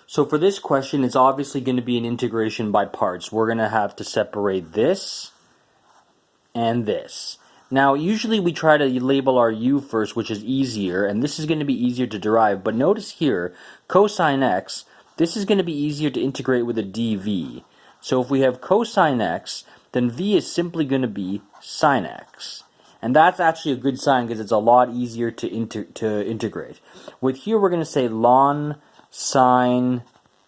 So for this question, it's obviously going to be an integration by parts. We're going to have to separate this and this. Now, usually we try to label our u first, which is easier, and this is going to be easier to derive. But notice here, cosine x, this is going to be easier to integrate with a dv. So if we have cosine x, then v is simply going to be sine x. And that's actually a good sign because it's a lot easier to integrate. With here, we're going to say ln sine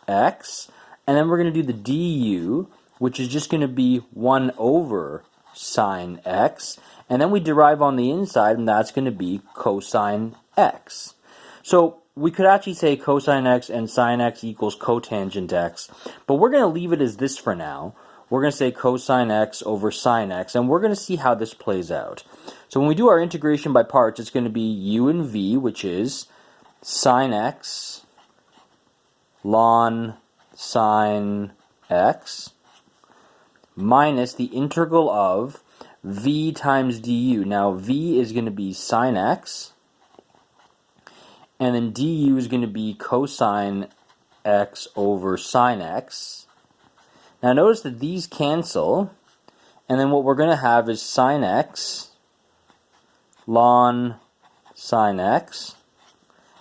x, and then we're going to do the du, which is just going to be 1 over sine x, and then we derive on the inside, and that's going to be cosine x. So we could actually say cosine x and sine x equals cotangent x, but we're going to leave it as this for now. We're going to say cosine x over sine x, and we're going to see how this plays out. So when we do our integration by parts, it's going to be u and v, which is sine x ln sine x minus the integral of v times du. Now v is going to be sine x, and then du is going to be cosine x over sine x. Now notice that these cancel, and then what we're going to have is sine x ln sine x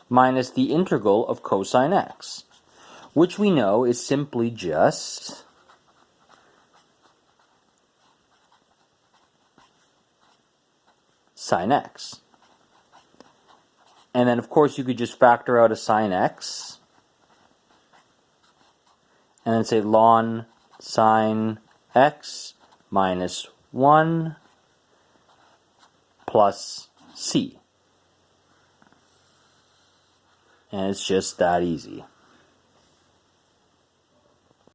minus the integral of cosine x, which we know is simply just sine x. And then, of course, you could just factor out a sine x, and then say ln sine x minus 1 plus c. And it's just that easy.